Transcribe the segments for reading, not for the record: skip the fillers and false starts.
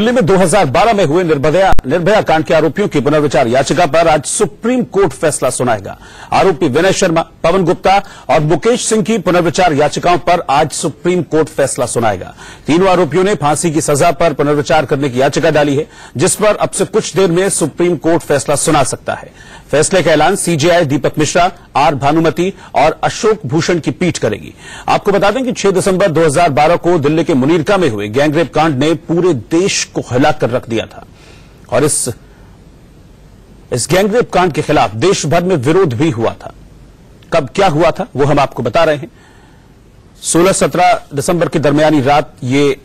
दिल्ली में 2012 में हुए निर्भया कांड के आरोपियों की पुनर्विचार याचिका पर आज सुप्रीम कोर्ट फैसला सुनाएगा। आरोपी विनय शर्मा, पवन गुप्ता और मुकेश सिंह की पुनर्विचार याचिकाओं पर आज सुप्रीम कोर्ट फैसला सुनाएगा। तीनों आरोपियों ने फांसी की सजा पर पुनर्विचार करने की याचिका डाली है, जिस पर अब से कुछ देर में सुप्रीम कोर्ट फैसला सुना सकता है। फैसले का ऐलान सीजेआई दीपक मिश्रा, आर भानुमति और अशोक भूषण की पीठ करेगी। आपको बता दें कि 6 दिसंबर 2012 को दिल्ली के मुनीरका में हुए गैंगरेप कांड ने पूरे देश को हिला कर रख दिया था और इस गैंगरेप कांड के खिलाफ देश भर में विरोध भी हुआ था। कब क्या हुआ था वो हम आपको बता रहे हैं। 16-17 दिसंबर की दरमियानी रात ये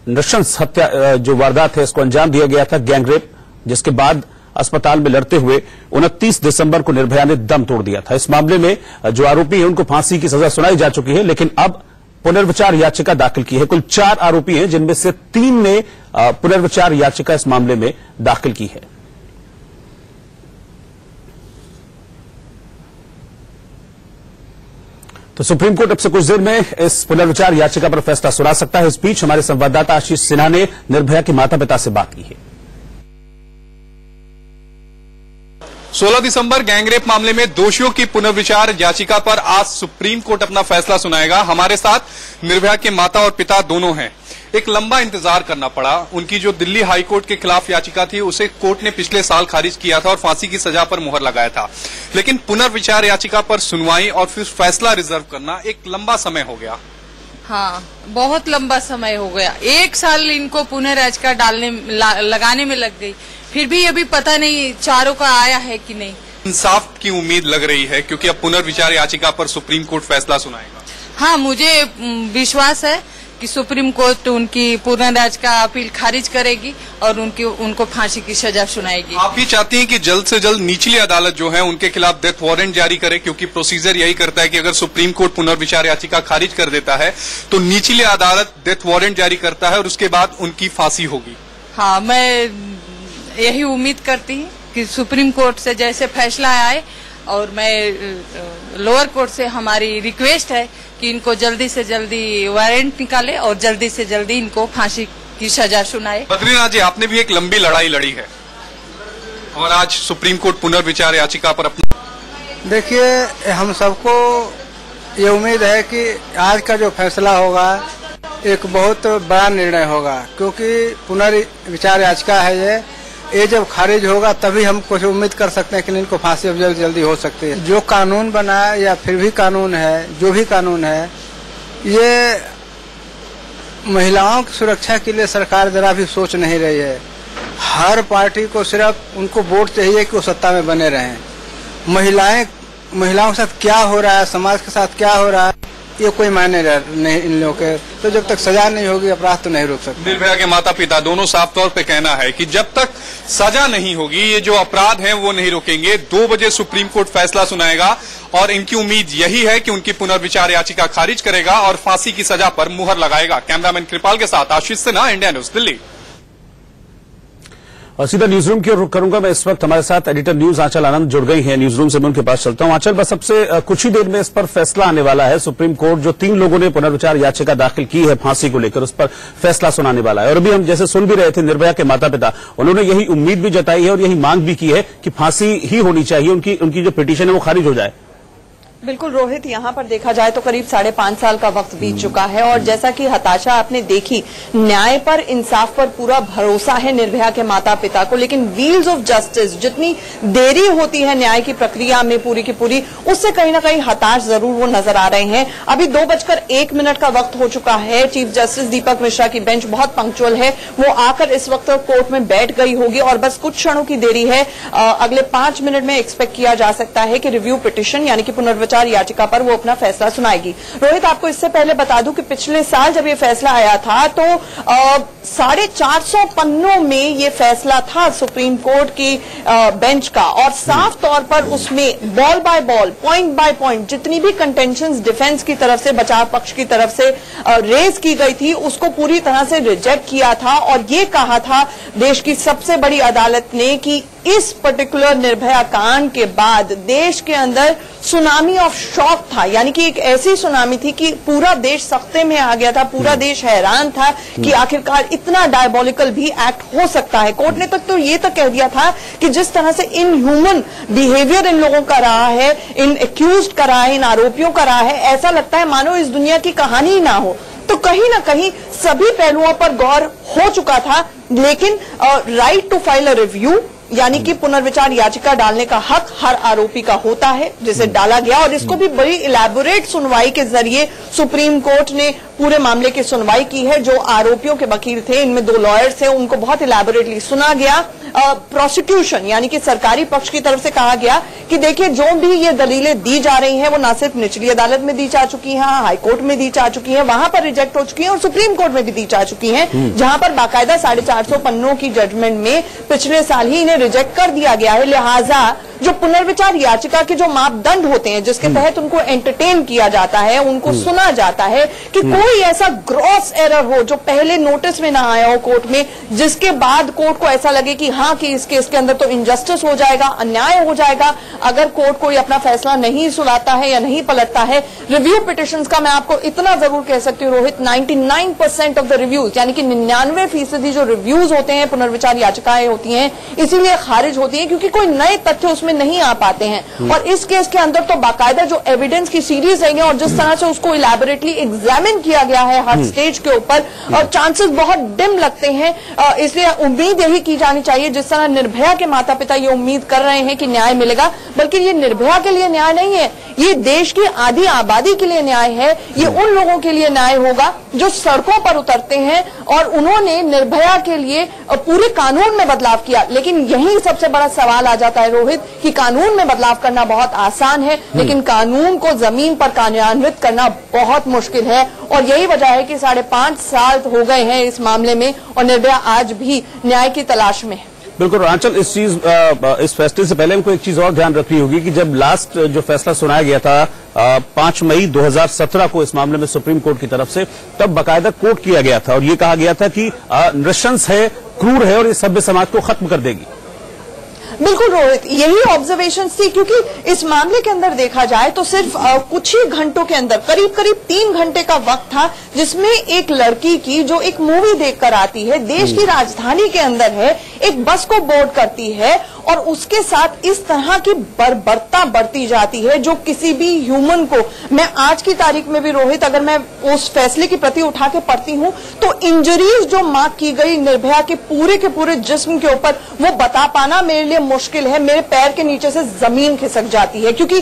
नृशंस हत्या जो वारदात है इसको अंजाम दिया गया था, गैंगरेप, जिसके बाद अस्पताल में लड़ते हुए 29 दिसंबर को निर्भया ने दम तोड़ दिया था। इस मामले में जो आरोपी हैं उनको फांसी की सजा सुनाई जा चुकी है, लेकिन अब पुनर्विचार याचिका दाखिल की है। कुल 4 आरोपी हैं, जिनमें से 3 ने पुनर्विचार याचिका इस मामले में दाखिल की है। तो सुप्रीम कोर्ट अब से कुछ देर में इस पुनर्विचार याचिका पर फैसला सुना सकता है। इस बीच हमारे संवाददाता आशीष सिन्हा ने निर्भया के माता पिता से बात की है। 16 दिसंबर गैंगरेप मामले में दोषियों की पुनर्विचार याचिका पर आज सुप्रीम कोर्ट अपना फैसला सुनाएगा। हमारे साथ निर्भया के माता और पिता दोनों हैं। एक लंबा इंतजार करना पड़ा। उनकी जो दिल्ली हाई कोर्ट के खिलाफ याचिका थी उसे कोर्ट ने पिछले साल खारिज किया था और फांसी की सजा पर मुहर लगाया था, लेकिन पुनर्विचार याचिका पर सुनवाई और फिर फैसला रिजर्व करना एक लंबा समय हो गया। हाँ, बहुत लंबा समय हो गया। 1 साल इनको पुनर्याचिका लगाने में लग गई, फिर भी अभी पता नहीं चारों का आया है कि नहीं। इंसाफ की उम्मीद लग रही है क्योंकि अब पुनर्विचार याचिका पर सुप्रीम कोर्ट फैसला सुनाएगा। हाँ, मुझे विश्वास है कि सुप्रीम कोर्ट उनकी पुनर्याचिका अपील खारिज करेगी और उनको फांसी की सजा सुनाएगी। आप भी चाहती हैं कि जल्द से जल्द निचली अदालत जो है उनके खिलाफ डेथ वारंट जारी करे, क्योंकि प्रोसीजर यही करता है कि अगर सुप्रीम कोर्ट पुनर्विचार याचिका खारिज कर देता है तो निचली अदालत डेथ वारंट जारी करता है और उसके बाद उनकी फांसी होगी। हाँ, मैं यही उम्मीद करती हूँ कि सुप्रीम कोर्ट से जैसे फैसला आए, और मैं लोअर कोर्ट से हमारी रिक्वेस्ट है कि इनको जल्दी से जल्दी वारंट निकाले और जल्दी से जल्दी इनको फांसी की सजा सुनाए। बद्रीनाथ जी, आपने भी एक लंबी लड़ाई लड़ी है और आज सुप्रीम कोर्ट पुनर्विचार याचिका पर अपना। देखिए, हम सबको ये उम्मीद है कि आज का जो फैसला होगा एक बहुत बड़ा निर्णय होगा, क्योंकि पुनर्विचार याचिका है ये जब खारिज होगा तभी हम कुछ उम्मीद कर सकते हैं कि इनको फांसी अब जल्दी हो सकती है। जो कानून बना है या फिर भी कानून है, जो भी कानून है, ये महिलाओं की सुरक्षा के लिए सरकार जरा भी सोच नहीं रही है। हर पार्टी को सिर्फ उनको वोट चाहिए कि वो सत्ता में बने रहें। महिलाओं के साथ क्या हो रहा है, समाज के साथ क्या हो रहा है, ये कोई मायने नहीं इन लोगों के। तो जब तक सजा नहीं होगी अपराध तो नहीं रुक सकते। निर्भया के माता पिता दोनों साफ तौर पे कहना है कि जब तक सजा नहीं होगी ये जो अपराध हैं वो नहीं रुकेंगे। 2 बजे सुप्रीम कोर्ट फैसला सुनाएगा और इनकी उम्मीद यही है कि उनकी पुनर्विचार याचिका खारिज करेगा और फांसी की सजा पर मुहर लगाएगा। कैमरामैन कृपाल के साथ आशीष सिन्हा, इंडिया न्यूज, दिल्ली। और सीधा न्यूज रूम की ओर रुख करूंगा। मैं इस वक्त हमारे साथ एडिटर न्यूज आंचल आनंद जुड़ गई हैं न्यूज रूम से। मैं उनके पास चलता हूं। आंचल, बस सबसे कुछ ही देर में इस पर फैसला आने वाला है। सुप्रीम कोर्ट जो 3 लोगों ने पुनर्विचार याचिका दाखिल की है फांसी को लेकर, उस पर फैसला सुनाने वाला है। और अभी हम जैसे सुन भी रहे थे निर्भया के माता पिता, उन्होंने यही उम्मीद भी जताई है और यही मांग भी की है कि फांसी ही होनी चाहिए, उनकी जो पिटीशन है वो खारिज हो जाए। बिल्कुल रोहित, यहाँ पर देखा जाए तो करीब 5.5 साल का वक्त बीत चुका है और जैसा कि हताशा आपने देखी, न्याय पर, इंसाफ पर पूरा भरोसा है निर्भया के माता पिता को, लेकिन व्हील्स ऑफ जस्टिस, जितनी देरी होती है न्याय की प्रक्रिया में पूरी की पूरी, उससे कहीं ना कहीं हताश जरूर वो नजर आ रहे हैं। अभी 2:01 का वक्त हो चुका है। चीफ जस्टिस दीपक मिश्रा की बेंच बहुत पंक्चुअल है, वो आकर इस वक्त कोर्ट में बैठ गई होगी और बस कुछ क्षणों की देरी है। अगले 5 मिनट में एक्सपेक्ट किया जा सकता है कि रिव्यू पिटिशन यानी कि पुनर्विचार याचिका पर वो अपना फैसला सुनाएगी। रोहित, आपको इससे पहले बता दूं कि पिछले साल जब ये फैसला आया था तो 450 पन्नों में ये फैसला था सुप्रीम कोर्ट की बेंच का, और साफ तौर पर उसमें ball by ball, point by point जितनी भी कंटेंशंस डिफेंस की तरफ से, बचाव पक्ष की तरफ से रेज की गई थी उसको पूरी तरह से रिजेक्ट किया था और ये कहा था देश की सबसे बड़ी अदालत ने कि इस पर्टिकुलर निर्भया कांड के बाद देश के अंदर सुनामी ऑफ शॉक था, यानी कि एक ऐसी सुनामी थी कि पूरा देश सख्ते में आ गया था, पूरा देश हैरान था कि आखिरकार इतना डायबोलिकल भी एक्ट हो सकता है। कोर्ट ने तो ये तक कह दिया था कि जिस तरह से इनह्यूमन बिहेवियर इन लोगों का रहा है, इन एक्यूज्ड का रहा है, इन आरोपियों का रहा है, ऐसा लगता है मानो इस दुनिया की कहानी ही ना हो। तो कहीं ना कहीं सभी पहलुओं पर गौर हो चुका था, लेकिन right to file a review यानी कि पुनर्विचार याचिका डालने का हक हर आरोपी का होता है, जिसे डाला गया। और इसको भी बड़ी इलैबोरेट सुनवाई के जरिए सुप्रीम कोर्ट ने पूरे मामले की सुनवाई की है। जो आरोपियों के वकील थे, इनमें 2 लॉयर्स थे, उनको बहुत इलैबोरेटली सुना गया। प्रोसिक्यूशन यानी कि सरकारी पक्ष की तरफ से कहा गया कि देखिए जो भी ये दलीलें दी जा रही हैं वो ना सिर्फ निचली अदालत में दी जा चुकी हैं, हाईकोर्ट में दी जा चुकी हैं, वहां पर रिजेक्ट हो चुकी हैं, और सुप्रीम कोर्ट में भी दी जा चुकी हैं, जहां पर बाकायदा 450 पन्नों की जजमेंट में पिछले साल ही इन्हें रिजेक्ट कर दिया गया है। लिहाजा जो पुनर्विचार याचिका के जो मापदंड होते हैं जिसके तहत उनको एंटरटेन किया जाता है, उनको सुना जाता है कि कोई ऐसा ग्रॉस एरर हो जो पहले नोटिस में ना आया हो कोर्ट में, जिसके बाद कोर्ट को ऐसा लगे कि हाँ कि इस केस के अंदर तो इनजस्टिस हो जाएगा, अन्याय हो जाएगा अगर कोर्ट कोई अपना फैसला नहीं सुनाता है या नहीं पलटता है। रिव्यू पिटिशंस का मैं आपको इतना जरूर कह सकती हूँ रोहित, 99% ऑफ द रिव्यूज यानी कि 99% जो रिव्यूज होते हैं, पुनर्विचार याचिकाएं होती हैं, इसीलिए खारिज होती हैं क्योंकि कोई नए तथ्य उसमें नहीं आ पाते हैं। और इस केस के अंदर तो बाकायदा जो एविडेंस की सीरीज रही है और जिस तरह से उसको इलैबोरेटली एग्जामिन किया गया है हर स्टेज के ऊपर, और चांसेस बहुत डिम लगते हैं। इसलिए उम्मीद यही की जानी चाहिए, जिस तरह निर्भया के माता पिता ये उम्मीद कर रहे हैं कि न्याय मिलेगा, बल्कि ये निर्भया के लिए न्याय नहीं है, ये देश की आधी आबादी के लिए न्याय है। ये उन लोगों के लिए न्याय होगा जो सड़कों पर उतरते हैं और उन्होंने निर्भया के लिए पूरे कानून में बदलाव किया। लेकिन यही सबसे बड़ा सवाल आ जाता है रोहित कि कानून में बदलाव करना बहुत आसान है, लेकिन कानून को जमीन पर कार्यान्वित करना बहुत मुश्किल है। और यही वजह है कि 5.5 साल हो गए हैं इस मामले में और निर्भया आज भी न्याय की तलाश में है। बिल्कुल आंचल, इस फैसले से पहले हमको एक चीज और ध्यान रखनी होगी कि जब लास्ट जो फैसला सुनाया गया था 5 मई 2017 को इस मामले में सुप्रीम कोर्ट की तरफ से, तब बाकायदा कोट किया गया था और ये कहा गया था कि नृशंस है, क्रूर है और इस सभ्य समाज को खत्म कर देगी। बिल्कुल रोहित, यही ऑब्जर्वेशन थी, क्योंकि इस मामले के अंदर देखा जाए तो सिर्फ कुछ ही घंटों के अंदर करीब 3 घंटे का वक्त था जिसमें एक लड़की की जो एक मूवी देखकर आती है, देश की राजधानी के अंदर है, एक बस को बोर्ड करती है और उसके साथ इस तरह की बर्बरता बरती जाती है जो किसी भी ह्यूमन को, मैं आज की तारीख में भी रोहित अगर मैं उस फैसले की प्रति उठा के पढ़ती हूं तो इंजरीज जो मार्क की गई निर्भया के पूरे जिस्म के ऊपर, वो बता पाना मेरे लिए मुश्किल है। मेरे पैर के नीचे से जमीन खिसक जाती है, क्योंकि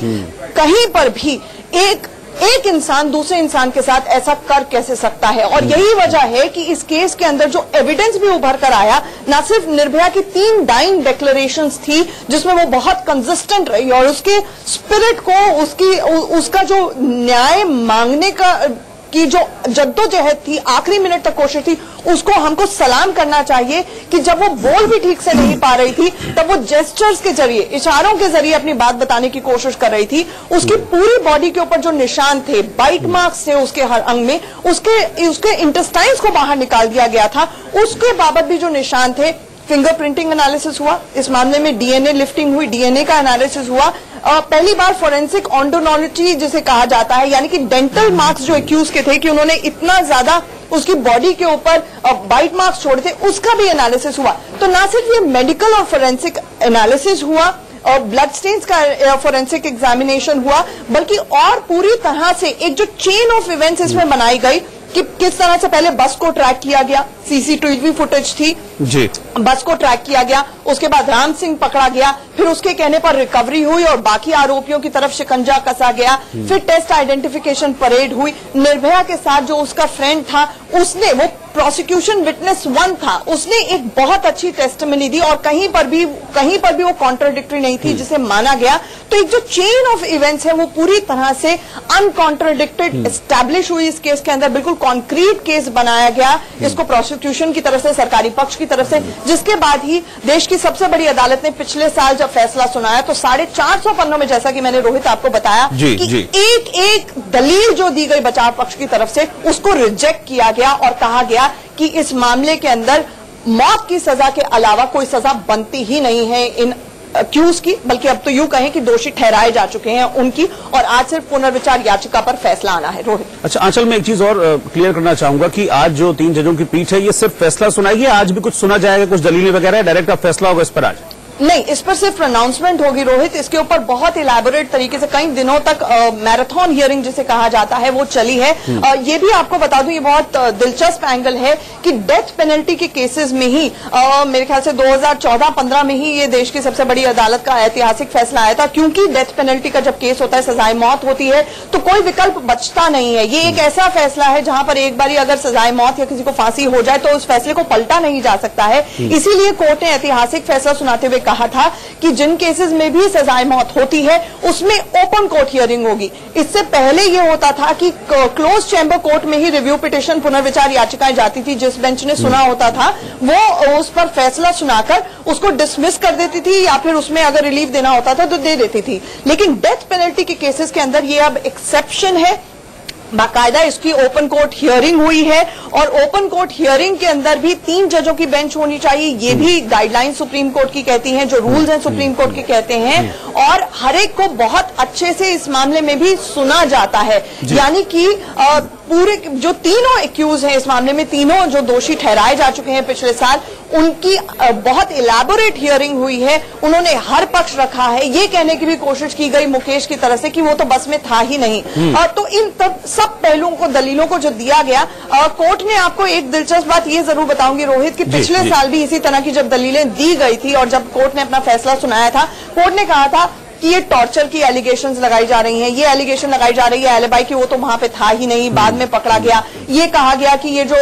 कहीं पर भी एक इंसान दूसरे इंसान के साथ ऐसा कर कैसे सकता है। और यही वजह है कि इस केस के अंदर जो एविडेंस भी उभर कर आया, न सिर्फ निर्भया की 3 डाइंग डिक्लेरेशंस थी जिसमें वो बहुत कंसिस्टेंट रही और उसके स्पिरिट को, उसका जो न्याय मांगने की जो जद्दोजहद थी, आखिरी मिनट तक कोशिश थी, उसको हमको सलाम करना चाहिए कि जब वो बोल भी ठीक से नहीं पा रही थी तब वो जेस्चर्स के जरिए, इशारों के जरिए अपनी बात बताने की कोशिश कर रही थी। उसकी पूरी बॉडी के ऊपर जो निशान थे, बाइट मार्क्स थे उसके हर अंग में, उसके इंटेस्टाइन्स को बाहर निकाल दिया गया था, उसके बाबत भी जो निशान थे। फिंगरप्रिंटिंग एनालिसिस हुआ, इस मामले में डीएनए लिफ्टिंग हुई, डीएनए का एनालिसिस हुआ। पहली बार फोरेंसिक ऑन्टोलॉजी जिसे कहा जाता है, यानी कि डेंटल मार्क्स जो एक्यूज के थे कि उन्होंने इतना ज्यादा उसकी बॉडी के ऊपर बाइट मार्क्स छोड़े थे, उसका भी एनालिसिस हुआ। तो ना सिर्फ ये मेडिकल और फोरेंसिक एनालिसिस हुआ और ब्लड स्टेन्स का फोरेंसिक एग्जामिनेशन हुआ, बल्कि और पूरी तरह से एक जो चेन ऑफ इवेंट्स इसमें बनाई गई कि किस तरह से पहले बस को ट्रैक किया गया, सीसीटीवी फुटेज थी जी, बस को ट्रैक किया गया, उसके बाद राम सिंह पकड़ा गया, फिर उसके कहने पर रिकवरी हुई और बाकी आरोपियों की तरफ शिकंजा कसा गया, फिर टेस्ट आइडेंटिफिकेशन परेड हुई। निर्भया के साथ जो उसका फ्रेंड था, उसने, वो प्रोसिक्यूशन विटनेस 1 था, उसने एक बहुत अच्छी टेस्टिमनी दी और कहीं पर भी वो कॉन्ट्राडिक्टरी नहीं थी जिसे माना गया। तो एक जो चेन ऑफ इवेंट्स है वो पूरी तरह से अनकॉन्ट्राडिक्टेड एस्टैब्लिश हुई इस केस के अंदर, बिल्कुल कॉन्क्रीट केस बनाया गया इसको प्रोसिक्यूशन की तरफ से, सरकारी पक्ष की तरफ से, जिसके बाद ही देश की सबसे बड़ी अदालत ने पिछले साल जब फैसला सुनाया तो 450 पन्नों में, जैसा कि मैंने रोहित आपको बताया कि एक दलील जो दी गई बचाव पक्ष की तरफ से उसको रिजेक्ट किया गया और कहा गया कि इस मामले के अंदर मौत की सजा के अलावा कोई सजा बनती ही नहीं है इन एक्यूज की, बल्कि अब तो यूं कहें कि दोषी ठहराए जा चुके हैं उनकी, और आज सिर्फ पुनर्विचार याचिका पर फैसला आना है। रोहित। अच्छा आंचल, मैं एक चीज और क्लियर करना चाहूंगा कि आज जो 3 जजों की पीठ है, ये सिर्फ फैसला सुनाएगी, आज भी कुछ सुना जाएगा, कुछ दलीलें वगैरह, डायरेक्ट अब फैसला होगा इस पर आज? नहीं, इस पर सिर्फ अनाउंसमेंट होगी रोहित। इसके ऊपर बहुत इलैबोरेट तरीके से कई दिनों तक मैराथन हियरिंग जिसे कहा जाता है वो चली है। ये भी आपको बता दूं, ये बहुत दिलचस्प एंगल है कि डेथ पेनल्टी के केसेस में ही मेरे ख्याल से 2014-15 में ही ये देश की सबसे बड़ी अदालत का ऐतिहासिक फैसला आया था, क्योंकि डेथ पेनल्टी का जब केस होता है, सजाए मौत होती है, तो कोई विकल्प बचता नहीं है। ये एक ऐसा फैसला है जहां पर एक बारी अगर सजाए मौत या किसी को फांसी हो जाए तो उस फैसले को पलटा नहीं जा सकता है। इसीलिए कोर्ट ने ऐतिहासिक फैसला सुनाते हुए कहा था कि जिन केसेस में भी सजाए मौत होती है उसमें ओपन कोर्ट हियरिंग होगी। इससे पहले ये होता था कि क्लोज चैम्बर कोर्ट में ही रिव्यू पिटिशन पुनर्विचार याचिकाएं जाती थी, जिस बेंच ने सुना होता था वो उस पर फैसला सुनाकर उसको डिसमिस कर देती थी, या फिर उसमें अगर रिलीफ देना होता था तो दे देती थी। लेकिन डेथ पेनल्टी के केसेस के अंदर ये अब एक्सेप्शन है, बाकायदा इसकी ओपन कोर्ट हियरिंग हुई है, और ओपन कोर्ट हियरिंग के अंदर भी 3 जजों की बेंच होनी चाहिए। ये भी गाइडलाइन सुप्रीम कोर्ट की कहती हैं, जो रूल्स हैं सुप्रीम कोर्ट के कहते हैं, और हर एक को बहुत अच्छे से इस मामले में भी सुना जाता है। यानी कि पूरे जो तीनों एक्यूज हैं इस मामले में, तीनों जो दोषी ठहराए जा चुके हैं पिछले साल, उनकी बहुत इलैबोरेट हियरिंग हुई है। उन्होंने हर पक्ष रखा है। ये कहने की भी कोशिश की गई मुकेश की तरफ से कि वो तो बस में था ही नहीं। तो इन सब पहलुओं को, दलीलों को जो दिया गया, कोर्ट ने, आपको एक दिलचस्प बात ये जरूर बताऊंगी रोहित, कि पिछले साल भी इसी तरह की जब दलीलें दी गई थी और जब कोर्ट ने अपना फैसला सुनाया था, कोर्ट ने कहा था कि ये टॉर्चर की एलिगेशंस लगाई जा रही हैं, ये एलिगेशन लगाई जा रही है एलिबाई की वो तो वहां पे था ही नहीं, बाद में पकड़ा गया। ये कहा गया कि ये जो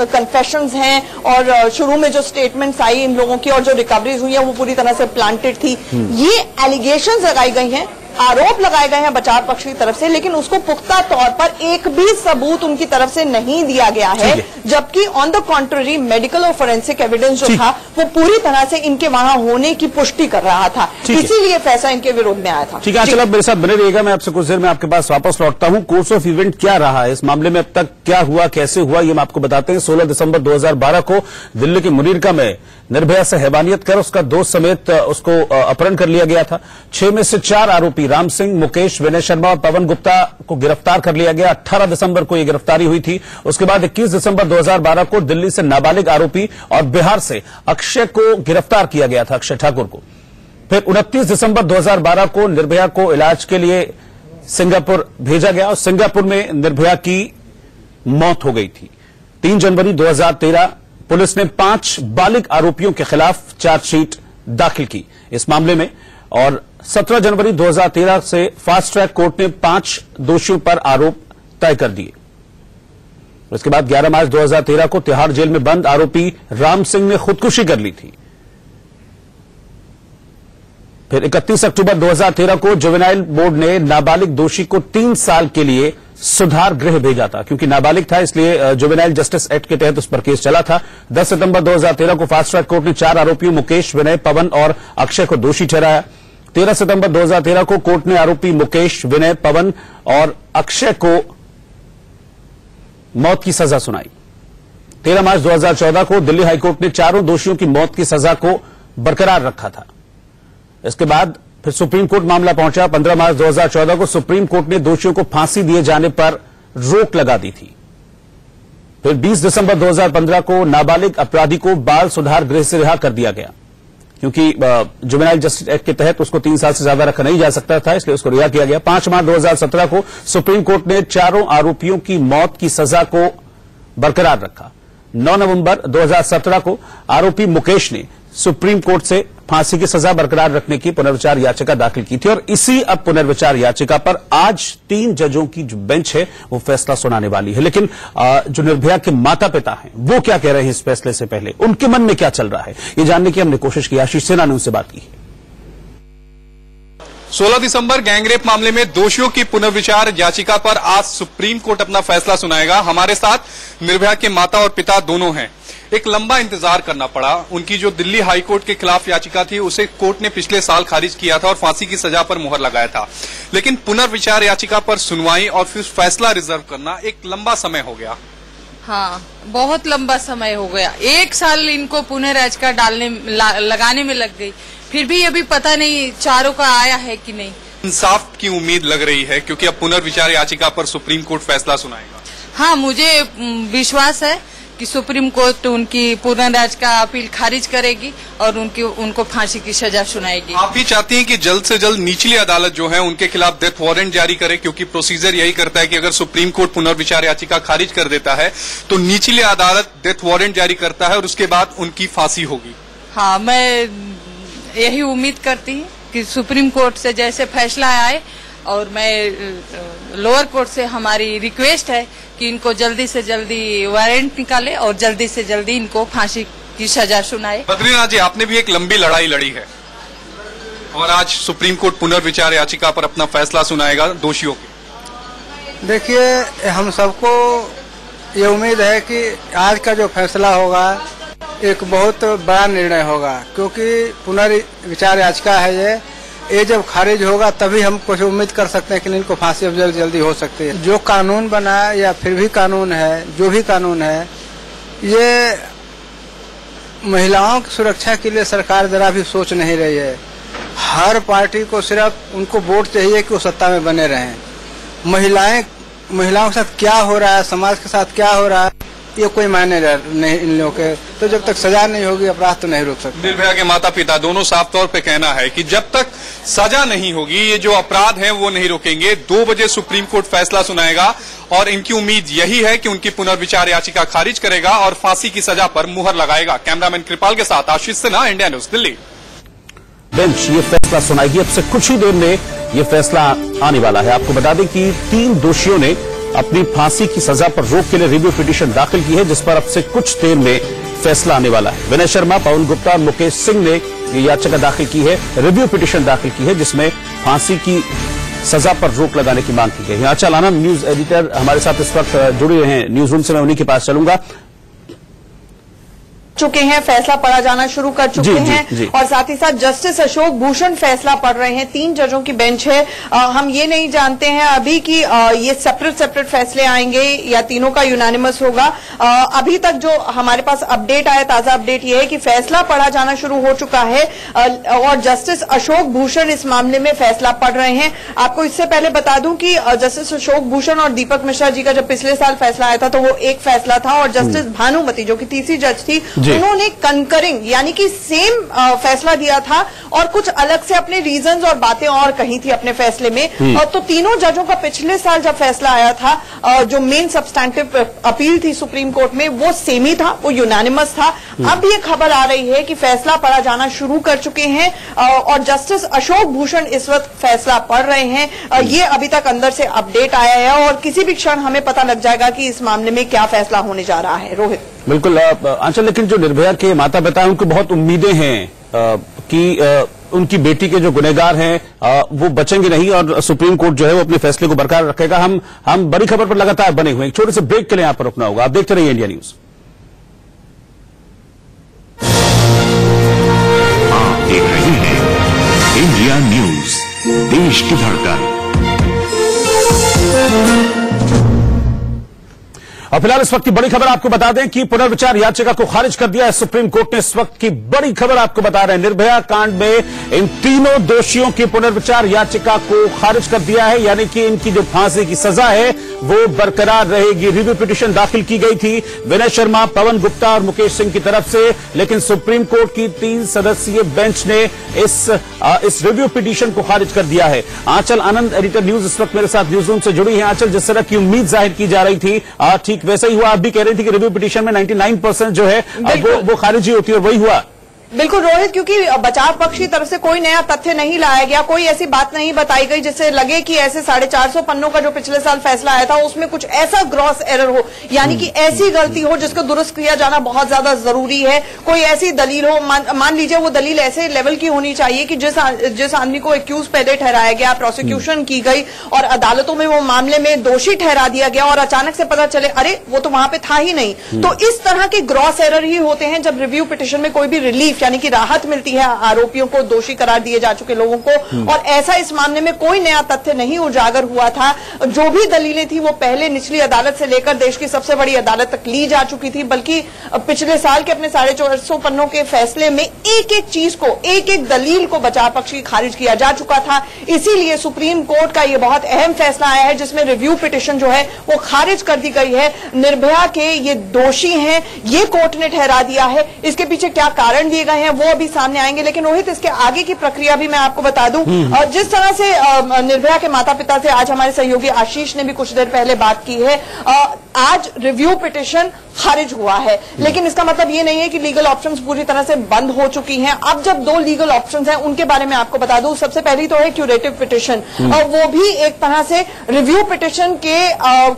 कन्फेशंस हैं और शुरू में जो स्टेटमेंट्स आई इन लोगों की और जो रिकवरीज हुई है वो पूरी तरह से प्लांटेड थी। ये एलिगेशंस लगाई गई हैं, आरोप लगाए गए हैं बचाव पक्ष की तरफ से, लेकिन उसको पुख्ता तौर पर एक भी सबूत उनकी तरफ से नहीं दिया गया है। जबकि ऑन द कॉन्ट्ररी मेडिकल और फोरेंसिक एविडेंस जो था वो पूरी तरह से इनके वहां होने की पुष्टि कर रहा था, इसीलिए फैसला इनके विरोध में आया था। ठीक है, चलो मेरे साथ बने रहिएगा, मैं आपसे कुछ देर में आपके पास वापस लौटता हूं। कोर्स ऑफ इवेंट क्या रहा है इस मामले में, अब तक क्या हुआ, कैसे हुआ, ये हम आपको बताते हैं। 16 दिसंबर 2012 को दिल्ली के मुनीरका में निर्भया से हैवानियत कर उसका दोस्त समेत उसको अपहरण कर लिया गया था। 6 में से 4 आरोपी राम सिंह, मुकेश, विनय शर्मा और पवन गुप्ता को गिरफ्तार कर लिया गया। 18 दिसंबर को यह गिरफ्तारी हुई थी। उसके बाद 21 दिसंबर 2012 को दिल्ली से नाबालिग आरोपी और बिहार से अक्षय को गिरफ्तार किया गया था, अक्षय ठाकुर को। फिर 29 दिसंबर 2012 को निर्भया को इलाज के लिए सिंगापुर भेजा गया और सिंगापुर में निर्भया की मौत हो गई थी। 3 जनवरी 2013 पुलिस ने 5 बालिग आरोपियों के खिलाफ चार्जशीट दाखिल की इस मामले में, और 17 जनवरी 2013 से फास्ट ट्रैक कोर्ट ने 5 दोषियों पर आरोप तय कर दिए। उसके बाद 11 मार्च 2013 को तिहाड़ जेल में बंद आरोपी राम सिंह ने खुदकुशी कर ली थी। फिर 31 अक्टूबर 2013 को जुवेनाइल बोर्ड ने नाबालिग दोषी को 3 साल के लिए सुधार गृह भेजा था, क्योंकि नाबालिग था इसलिए जुवेनाइल जस्टिस एक्ट के तहत उस पर केस चला था। 10 सितंबर 2013 को फास्ट ट्रैक कोर्ट ने 4 आरोपियों मुकेश, विनय, पवन और अक्षय को दोषी ठहराया। 13 सितंबर 2013 को कोर्ट ने आरोपी मुकेश, विनय, पवन और अक्षय को मौत की सजा सुनाई। 13 मार्च 2014 को दिल्ली हाईकोर्ट ने चारों दोषियों की मौत की सजा को बरकरार रखा था। इसके बाद फिर सुप्रीम कोर्ट मामला पहुंचा। 15 मार्च 2014 को सुप्रीम कोर्ट ने दोषियों को फांसी दिए जाने पर रोक लगा दी थी। फिर 20 दिसंबर 2015 को नाबालिग अपराधी को बाल सुधार गृह से रिहा कर दिया गया, क्योंकि जुवेनाइल जस्टिस एक्ट के तहत उसको 3 साल से ज्यादा रखा नहीं जा सकता था, इसलिए उसको रिहा किया गया। 5 मार्च 2017 को सुप्रीम कोर्ट ने चारों आरोपियों की मौत की सजा को बरकरार रखा। 9 नवंबर 2017 को आरोपी मुकेश ने सुप्रीम कोर्ट से फांसी की सजा बरकरार रखने की पुनर्विचार याचिका दाखिल की थी, और इसी अब पुनर्विचार याचिका पर आज 3 जजों की जो बेंच है वो फैसला सुनाने वाली है। लेकिन जो निर्भया के माता पिता हैं वो क्या कह रहे हैं इस फैसले से पहले, उनके मन में क्या चल रहा है, ये जानने की हमने कोशिश की। आशीष सिन्हा ने उनसे बात की। 16 दिसंबर गैंगरेप मामले में दोषियों की पुनर्विचार याचिका पर आज सुप्रीम कोर्ट अपना फैसला सुनाएगा। हमारे साथ निर्भया के माता और पिता दोनों हैं। एक लंबा इंतजार करना पड़ा। उनकी जो दिल्ली हाईकोर्ट के खिलाफ याचिका थी उसे कोर्ट ने पिछले साल खारिज किया था और फांसी की सजा पर मुहर लगाया था, लेकिन पुनर्विचार याचिका पर सुनवाई और फिर फैसला रिजर्व करना एक लंबा समय हो गया। हाँ, बहुत लंबा समय हो गया। 1 साल इनको पुनः याचिका लगाने में लग गई। फिर भी अभी पता नहीं चारों का आया है कि नहीं। इंसाफ की उम्मीद लग रही है क्योंकि अब पुनर्विचार याचिका पर सुप्रीम कोर्ट फैसला सुनाएगा। हाँ, मुझे विश्वास है कि सुप्रीम कोर्ट उनकी पुनर्याचिका अपील खारिज करेगी और उनको फांसी की सजा सुनाएगी। आप भी चाहती हैं कि जल्द से जल्द निचली अदालत जो है उनके खिलाफ डेथ वारंट जारी करे, क्योंकि प्रोसीजर यही करता है कि अगर सुप्रीम कोर्ट पुनर्विचार याचिका खारिज कर देता है तो निचली अदालत डेथ वारंट जारी करता है और उसके बाद उनकी फांसी होगी। हाँ, मैं यही उम्मीद करती हूँ कि सुप्रीम कोर्ट से जैसे फैसला आए, और मैं लोअर कोर्ट से हमारी रिक्वेस्ट है कि इनको जल्दी से जल्दी वारंट निकाले और जल्दी से जल्दी इनको फांसी की सजा सुनाए। बद्रीनाथ जी, आपने भी एक लंबी लड़ाई लड़ी है और आज सुप्रीम कोर्ट पुनर्विचार याचिका पर अपना फैसला सुनाएगा दोषियों की। देखिए, हम सबको ये उम्मीद है कि आज का जो फैसला होगा एक बहुत बड़ा निर्णय होगा, क्योंकि पुनर्विचार याचिका है ये जब खारिज होगा तभी हम कुछ उम्मीद कर सकते हैं कि इनको फांसी अब जल्दी हो सकती है। जो कानून बना या फिर भी कानून है, जो भी कानून है, ये महिलाओं की सुरक्षा के लिए सरकार जरा भी सोच नहीं रही है। हर पार्टी को सिर्फ उनको वोट चाहिए कि वो सत्ता में बने रहें। महिलाओं के साथ क्या हो रहा है, समाज के साथ क्या हो रहा है, ये कोई मायने नहीं इन लोगों के। तो जब तक सजा नहीं होगी अपराध तो नहीं रुक सकते। निर्भया के माता पिता दोनों साफ तौर पे कहना है कि जब तक सजा नहीं होगी ये जो अपराध हैं वो नहीं रुकेंगे। 2 बजे सुप्रीम कोर्ट फैसला सुनाएगा और इनकी उम्मीद यही है कि उनकी पुनर्विचार याचिका खारिज करेगा और फांसी की सजा पर मुहर लगाएगा। कैमरामैन कृपाल के साथ Ashish Sinha, India news, Delhi. Bench ये फैसला सुनाएगी। अब से कुछ ही देर में ये फैसला आने वाला है। आपको बता दें कि 3 दोषियों ने अपनी फांसी की सजा पर रोक के लिए रिव्यू पिटीशन दाखिल की है, जिस पर अब से कुछ देर में फैसला आने वाला है। विनय शर्मा, पवन गुप्ता और मुकेश सिंह ने ये याचिका दाखिल की है, रिव्यू पिटीशन दाखिल की है, जिसमें फांसी की सजा पर रोक लगाने की मांग की गई है। आंचल आनंद, न्यूज एडिटर, हमारे साथ इस वक्त जुड़े हुए हैं न्यूज रूम से। मैं उन्हीं के पास चलूंगा। चुके हैं, फैसला पढ़ा जाना शुरू कर चुके हैं और साथ ही साथ जस्टिस अशोक भूषण फैसला पढ़ रहे हैं। 3 जजों की बेंच है। हम ये नहीं जानते हैं अभी कि ये सेपरेट फैसले आएंगे या तीनों का यूनानिमस होगा। अभी तक जो हमारे पास अपडेट आया, ताजा अपडेट ये है कि फैसला पढ़ा जाना शुरू हो चुका है और जस्टिस अशोक भूषण इस मामले में फैसला पढ़ रहे हैं। आपको इससे पहले बता दूं कि जस्टिस अशोक भूषण और दीपक मिश्रा जी का जब पिछले साल फैसला आया था तो वो एक फैसला था, और जस्टिस भानुमति जो कि तीसरी जज थी उन्होंने कंकरिंग यानी कि सेम फैसला दिया था और कुछ अलग से अपने रीजंस और बातें और कही थी अपने फैसले में। तो तीनों जजों का पिछले साल जब फैसला आया था, जो मेन सब्सटैंटिव अपील थी सुप्रीम कोर्ट में, वो सेम ही था, वो यूनानिमस था। अब ये खबर आ रही है कि फैसला पढ़ा जाना शुरू कर चुके हैं और जस्टिस अशोक भूषण इस वक्त फैसला पढ़ रहे हैं। ये अभी तक अंदर से अपडेट आया है और किसी भी क्षण हमें पता लग जाएगा कि इस मामले में क्या फैसला होने जा रहा है। रोहित। बिल्कुल आंचल, लेकिन जो निर्भया के माता पिता हैं उनको बहुत उम्मीदें हैं कि उनकी बेटी के जो गुनहगार हैं वो बचेंगे नहीं और सुप्रीम कोर्ट जो है वो अपने फैसले को बरकरार रखेगा। हम बड़ी खबर पर लगातार बने हुए हैं। एक छोटे से ब्रेक के लिए यहां पर रुकना होगा। आप देखते रहिए इंडिया न्यूज। आप देख रहे हैं इंडिया न्यूज, देश की धड़कन। और फिलहाल इस वक्त की बड़ी खबर आपको बता दें कि पुनर्विचार याचिका को खारिज कर दिया है सुप्रीम कोर्ट ने। इस वक्त की बड़ी खबर आपको बता रहे हैं, निर्भया कांड में इन तीनों दोषियों की पुनर्विचार याचिका को खारिज कर दिया है, यानी कि इनकी जो फांसी की सजा है वो बरकरार रहेगी। रिव्यू पिटीशन दाखिल की गई थी विनय शर्मा, पवन गुप्ता और मुकेश सिंह की तरफ से, लेकिन सुप्रीम कोर्ट की 3 सदस्यीय बेंच ने इस रिव्यू पिटीशन को खारिज कर दिया है। आंचल आनंद, एडिटर न्यूज, इस वक्त मेरे साथ न्यूज रूम से जुड़ी है। आंचल, जिस तरह की उम्मीद जाहिर की जा रही थी ठीक वैसा ही हुआ। आप भी कह रही थी कि रिव्यू पिटीशन में 99% जो है वो खारिज ही होती है और वही हुआ। बिल्कुल रोहित, क्योंकि बचाव पक्ष की तरफ से कोई नया तथ्य नहीं लाया गया, कोई ऐसी बात नहीं बताई गई जिससे लगे कि ऐसे 450 पन्नों का जो पिछले साल फैसला आया था उसमें कुछ ऐसा ग्रॉस एरर हो, यानी कि ऐसी गलती हो जिसको दुरुस्त किया जाना बहुत ज्यादा जरूरी है। कोई ऐसी दलील हो, मान लीजिए वो दलील ऐसे लेवल की होनी चाहिए कि जिस आदमी को एक्यूज पहले ठहराया गया, प्रोसिक्यूशन की गई और अदालतों में वो मामले में दोषी ठहरा दिया गया और अचानक से पता चले अरे वो तो वहां पे था ही नहीं। तो इस तरह के ग्रॉस एरर ही होते हैं जब रिव्यू पिटीशन में कोई भी रिलीफ यानी कि राहत मिलती है आरोपियों को, दोषी करार दिए जा चुके लोगों को। और ऐसा इस मामले में कोई नया तथ्य नहीं उजागर हुआ था। जो भी दलीलें थी वो पहले निचली अदालत से लेकर देश की सबसे बड़ी अदालत तक ली जा चुकी थी, बल्कि पिछले साल के अपने 450 पन्नों के फैसले में एक एक चीज को, एक एक दलील को बचाव पक्ष की खारिज किया जा चुका था। इसीलिए सुप्रीम कोर्ट का यह बहुत अहम फैसला आया है जिसमें रिव्यू पिटिशन जो है वो खारिज कर दी गई है। निर्भया के ये दोषी हैं, ये कोर्ट ने ठहरा दिया है। इसके पीछे क्या कारण दिए गए हैं वो अभी सामने आएंगे, लेकिन रोहित इसके आगे की प्रक्रिया भी मैं आपको बता दूं। जिस तरह से निर्भया के माता पिता से आज हमारे सहयोगी आशीष ने भी कुछ देर पहले बात की है, आज रिव्यू पिटिशन खारिज हुआ है, लेकिन इसका मतलब ये नहीं है कि लीगल ऑप्शंस पूरी तरह से बंद हो चुकी हैं। अब जब दो लीगल ऑप्शंस हैं उनके बारे में आपको बता दूं। सबसे पहली तो है क्यूरेटिव पिटिशन, और वो भी एक तरह से रिव्यू पिटिशन के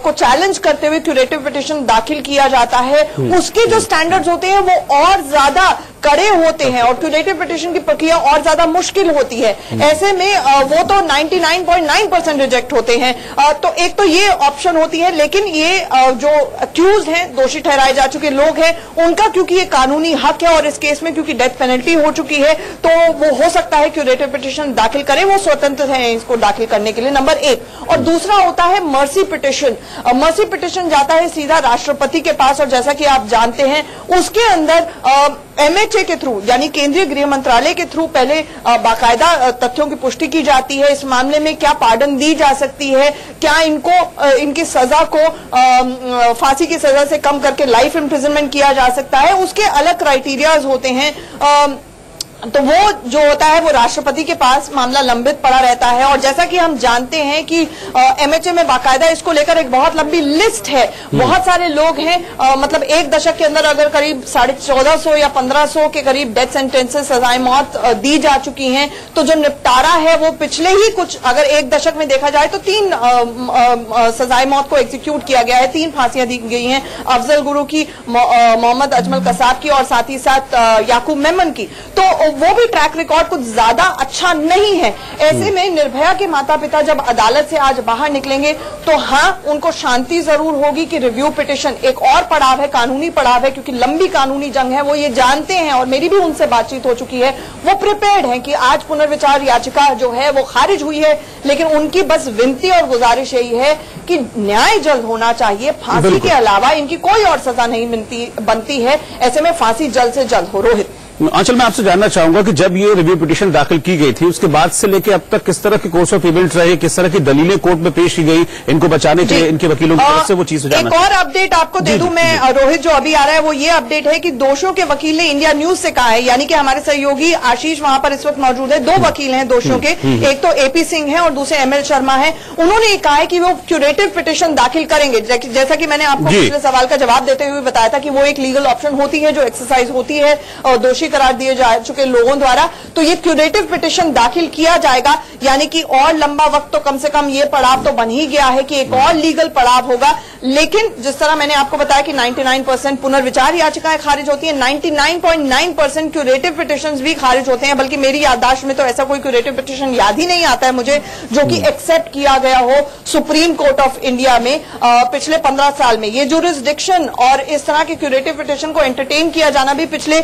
को चैलेंज करते हुए क्यूरेटिव पिटिशन दाखिल किया जाता है। उसके जो स्टैंडर्ड्स होते हैं वो और ज्यादा कड़े होते हैं और क्यूरेटिव पिटिशन की प्रक्रिया और ज्यादा मुश्किल होती है। ऐसे में वो तो 99.9% रिजेक्ट होते हैं। तो एक तो ये ऑप्शन होती है, लेकिन ये जो अक्यूज हैं, दोषी ठहराए जा चुके लोग हैं, उनका क्योंकि ये कानूनी हक है और इस केस में क्योंकि डेथ पेनल्टी हो चुकी है तो वो हो सकता है क्यूरेटिव पिटिशन दाखिल करें, वो स्वतंत्र है इसको दाखिल करने के लिए, नंबर एक। और दूसरा होता है मर्सी पिटिशन। मर्सी पिटिशन जाता है सीधा राष्ट्रपति के पास, और जैसा कि आप जानते हैं उसके अंदर एमएचए के थ्रू यानी केंद्रीय गृह मंत्रालय के थ्रू पहले बाकायदा तथ्यों की पुष्टि की जाती है। इस मामले में क्या पार्डन दी जा सकती है, क्या इनको इनकी सजा को फांसी की सजा से कम करके लाइफ इम्प्रिजनमेंट किया जा सकता है, उसके अलग क्राइटेरियाज होते हैं। तो वो जो होता है वो राष्ट्रपति के पास मामला लंबित पड़ा रहता है। और जैसा कि हम जानते हैं कि एमएचए में बाकायदा इसको लेकर एक बहुत लंबी लिस्ट है, बहुत सारे लोग हैं। मतलब एक दशक के अंदर अगर करीब 1450 या 1500 के करीब डेथ सेंटेंसेस, सजाए मौत दी जा चुकी हैं, तो जो निपटारा है वो पिछले ही कुछ, अगर एक दशक में देखा जाए तो 3 सजाए मौत को एग्जीक्यूट किया गया है, 3 फांसियां दी गई हैं, अफजल गुरु की, मोहम्मद अजमल कसाब की और साथ ही साथ याकूब मेमन की। तो वो भी ट्रैक रिकॉर्ड कुछ ज्यादा अच्छा नहीं है। ऐसे में निर्भया के माता पिता जब अदालत से आज बाहर निकलेंगे तो हाँ, उनको शांति जरूर होगी कि रिव्यू पिटिशन एक और पड़ाव है, कानूनी पड़ाव है, क्योंकि लंबी कानूनी जंग है, वो ये जानते हैं और मेरी भी उनसे बातचीत हो चुकी है। वो प्रिपेयर्ड हैं कि आज पुनर्विचार याचिका जो है वो खारिज हुई है, लेकिन उनकी बस विनती और गुजारिश यही है कि न्याय जल्द होना चाहिए। फांसी के अलावा इनकी कोई और सजा नहीं बनती है। ऐसे में फांसी जल्द से जल्द हो। रोहित, आंचल, मैं आपसे जानना चाहूंगा कि जब ये रिव्यू पिटिशन दाखिल की गई थी उसके बाद से लेकर अब तक किस तरह के कोर्स ऑफ इवेंट रहे, किस तरह की दलीलें कोर्ट में पेश की गई इनको बचाने के लिए, इनके वकीलों की तरफ से वो चीज एक और अपडेट आपको दे दूं मैं रोहित, जो अभी आ रहा है वो ये अपडेट है कि दोषियों के वकील ने इंडिया न्यूज से कहा है, यानी कि हमारे सहयोगी आशीष वहां पर इस वक्त मौजूद है, 2 वकील हैं दोषियों के, एक तो एपी सिंह है और दूसरे एमएल शर्मा है। उन्होंने ये कहा है कि वो क्यूरेटिव पिटिशन दाखिल करेंगे, जैसा कि मैंने आपको पिछले सवाल का जवाब देते हुए बताया था कि वो एक लीगल ऑप्शन होती है जो एक्सरसाइज होती है और दोषी करार दिए जा चुके लोगों द्वारा। तो ये क्यूरेटिव पिटिशन दाखिल किया जाएगा, यानी कि और लंबा वक्त तो कम से कम ये पड़ाव तो बन ही गया है कि एक और लीगल पड़ाव होगा। लेकिन जिस तरह मैंने आपको बताया कि 99% पुनर्विचार याचिकाएं खारिज होती हैं, 99.9% क्यूरेटिव पिटिशंस भी खारिज होते हैं, बल्कि मेरी याददाश्त में तो ऐसा कोई क्यूरेटिव पिटिशन याद ही नहीं आता है मुझे जो कि एक्सेप्ट किया गया हो सुप्रीम कोर्ट ऑफ इंडिया में पिछले 15 साल में। ये जुरिस्डिक्शन और इस तरह के क्यूरेटिव पिटिशन को एंटरटेन किया जाना भी पिछले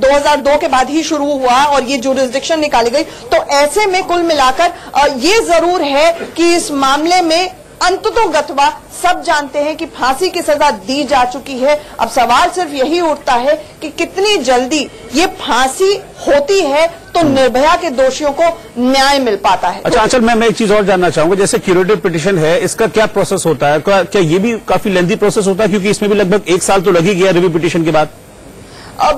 2002 के बाद ही शुरू हुआ और ये जुरिस्डिक्शन निकाली गई। तो ऐसे में कुल मिलाकर ये जरूर है कि इस मामले में अंततोगत्वा सब जानते हैं कि फांसी की सजा दी जा चुकी है। अब सवाल सिर्फ यही उठता है कि कितनी जल्दी ये फांसी होती है तो निर्भया के दोषियों को न्याय मिल पाता है। अच्छा आंचल, मैं एक चीज और जानना चाहूंगा, जैसे क्यूरेटिव पिटिशन है, इसका क्या प्रोसेस होता है? क्या ये भी काफी लेंथी प्रोसेस होता है, क्योंकि इसमें भी लगभग 1 साल तो लग ही गया रिव्यू पिटिशन के बाद?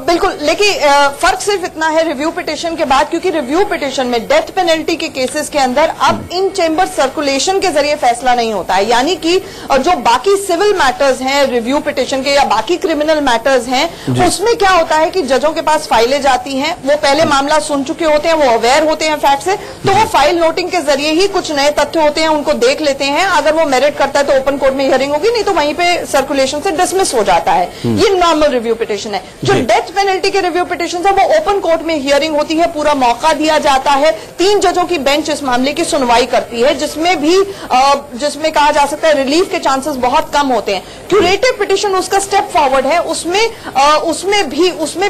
बिल्कुल, लेकिन फर्क सिर्फ इतना है रिव्यू पिटिशन के बाद, क्योंकि रिव्यू पिटिशन में डेथ पेनल्टी के केसेस के अंदर अब इन चेंबर सर्कुलेशन के जरिए फैसला नहीं होता है, यानी कि जो बाकी सिविल मैटर्स हैं रिव्यू पिटिशन के या बाकी क्रिमिनल मैटर्स हैं उसमें क्या होता है कि जजों के पास फाइलें जाती हैं, वो पहले मामला सुन चुके होते हैं, वो अवेयर होते हैं फैक्ट से, तो वो फाइल नोटिंग के जरिए ही कुछ नए तथ्य होते हैं उनको देख लेते हैं। अगर वो मेरिट करता है तो ओपन कोर्ट में हियरिंग होगी, नहीं तो वहीं पे सर्कुलेशन से डिसमिस हो जाता है। ये नॉर्मल रिव्यू पिटिशन है। जो डेथ पेनल्टी के रिव्यू पिटिशन है वो ओपन कोर्ट में हियरिंग होती है, पूरा मौका दिया जाता है, 3 जजों की बेंच इस मामले की सुनवाई करती है, जिसमें कहा जा सकता है रिलीफ के चांसेस बहुत कम होते हैं। क्यूरेटिव पिटिशन उसका स्टेप फॉरवर्ड है, उसमें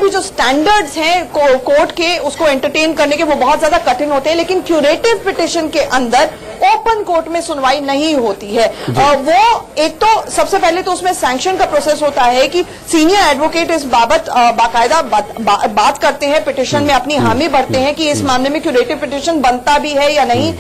भी जो स्टैंडर्ड्स हैं कोर्ट के उसको एंटरटेन करने के वो बहुत ज्यादा कठिन होते हैं, लेकिन क्यूरेटिव पिटिशन के अंदर ओपन कोर्ट में सुनवाई नहीं होती है। वो एक तो सबसे पहले तो उसमें सैंक्शन का प्रोसेस होता है कि सीनियर एडवोकेट इस बाबत बाकायदा बात करते हैं, पिटिशन में अपनी हामी भरते हैं कि इस मामले में क्यूरेटिव पिटिशन बनता भी है या नहीं,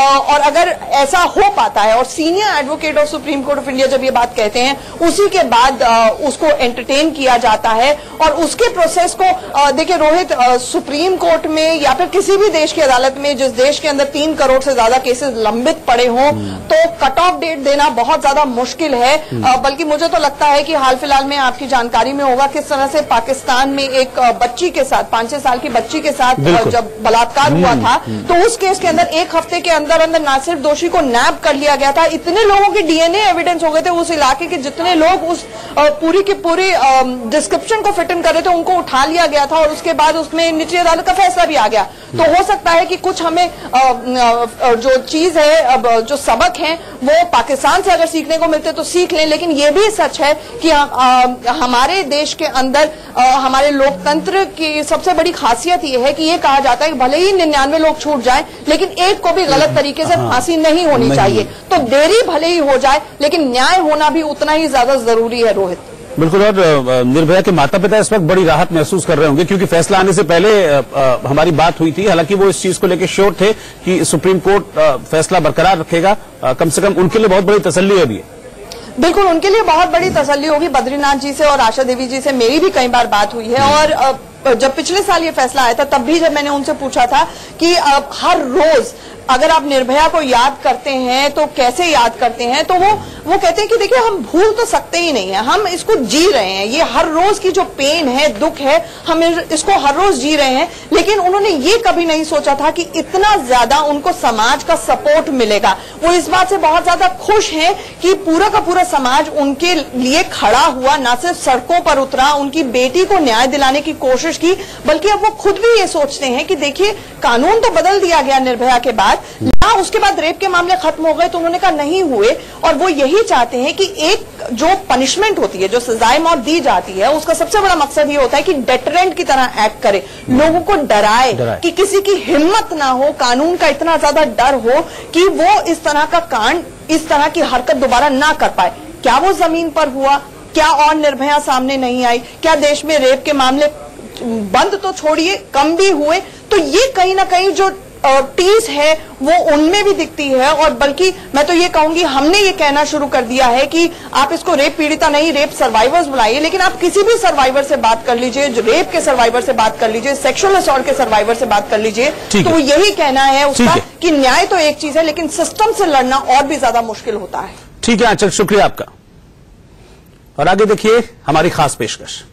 और अगर ऐसा हो पाता है और senior advocate of supreme court of India जब ये बात कहते हैं उसी के बाद उसको एंटरटेन किया जाता है। और उसके प्रोसेस को देखिए रोहित, सुप्रीम कोर्ट में या फिर किसी भी देश की अदालत में जिस देश के अंदर 3 करोड़ से ज्यादा केसेस लंबित पड़े हों तो कट ऑफ डेट देना बहुत ज्यादा मुश्किल है। बल्कि मुझे तो लगता है कि हाल फिलहाल में आपकी जानकारी में होगा किस तरह से पाकिस्तान में एक बच्ची के साथ 5-6 साल की बच्ची के साथ जब बलात्कार हुआ था तो उस केस के अंदर 1 हफ्ते के अंदर अंदर ना सिर्फ दोषी को नैब कर लिया गया था, इतने लोगों के डीएनए एविडेंस हो गए थे उस इलाके के, जितने लोग उस पूरी की पूरी डिस्क्रिप्शन को फिट इन कर रहे थे उनको उठा लिया गया था और उसके बाद उसमें निचली अदालत का फैसला भी आ गया। तो हो सकता है कि कुछ हमें जो चीज है, अब जो सबक है वो पाकिस्तान से अगर सीखने को मिलते तो सीख लें, लेकिन ये भी सच है कि हमारे देश के अंदर हमारे लोकतंत्र की सबसे बड़ी खासियत ये है कि ये कहा जाता है कि भले ही 99 लोग छूट जाएं लेकिन एक को भी गलत तरीके से फांसी नहीं होनी चाहिए। तो देरी भले ही हो जाए लेकिन न्याय होना भी उतना ही ज्यादा जरूरी है रोहित। बिल्कुल। और निर्भया के माता पिता इस वक्त बड़ी राहत महसूस कर रहे होंगे क्योंकि फैसला आने से पहले हमारी बात हुई थी, हालांकि वो इस चीज को लेकर श्योर थे कि सुप्रीम कोर्ट फैसला बरकरार रखेगा। कम से कम उनके लिए बहुत बड़ी तसल्ली है भी। बिल्कुल, उनके लिए बहुत बड़ी तसल्ली होगी। बद्रीनाथ जी से और आशा देवी जी से मेरी भी कई बार बात हुई है और जब पिछले साल ये फैसला आया था तब भी जब मैंने उनसे पूछा था कि हर रोज अगर आप निर्भया को याद करते हैं तो कैसे याद करते हैं, तो वो कहते हैं कि देखिए हम भूल तो सकते ही नहीं है, हम इसको जी रहे हैं, ये हर रोज की जो पेन है, दुख है, हम इसको हर रोज जी रहे हैं। लेकिन उन्होंने ये कभी नहीं सोचा था कि इतना ज्यादा उनको समाज का सपोर्ट मिलेगा। वो इस बात से बहुत ज्यादा खुश हैं कि पूरा का पूरा समाज उनके लिए खड़ा हुआ, ना सिर्फ सड़कों पर उतरा, उनकी बेटी को न्याय दिलाने की कोशिश की, बल्कि अब वो खुद भी ये सोचते हैं कि देखिए कानून तो बदल दिया गया निर्भया के बाद, उसके बाद रेप के मामले खत्म हो गए, तो उन्होंने कहा नहीं हुए। और वो यही चाहते हैं कि एक जो पनिशमेंट होती है, जो सजाए मौत दी जाती है, उसका सबसे बड़ा मकसद ये होता है कि डेटरेंट की तरह एक्ट करे, लोगों को डराए कि किसी की हिम्मत ना हो, कानून का इतना ज्यादा डर हो कि वो इस तरह का कांड, इस तरह की हरकत दोबारा ना कर पाए। क्या वो जमीन पर हुआ? क्या और निर्भया सामने नहीं आई? क्या देश में रेप के मामले बंद तो छोड़िए कम भी हुए? तो ये कहीं ना कहीं जो टीस है वो उनमें भी दिखती है। और बल्कि मैं तो ये कहूंगी, हमने ये कहना शुरू कर दिया है कि आप इसको रेप पीड़िता नहीं, रेप सर्वाइवर्स बुलाइए, लेकिन आप किसी भी सर्वाइवर से बात कर लीजिए, जो रेप के सर्वाइवर से बात कर लीजिए, सेक्सुअल असॉल्ट के सर्वाइवर से बात कर लीजिए, तो यही कहना है उसका कि न्याय तो एक चीज है लेकिन सिस्टम से लड़ना और भी ज्यादा मुश्किल होता है। ठीक है आंचल, शुक्रिया आपका। और आगे देखिए हमारी खास पेशकश।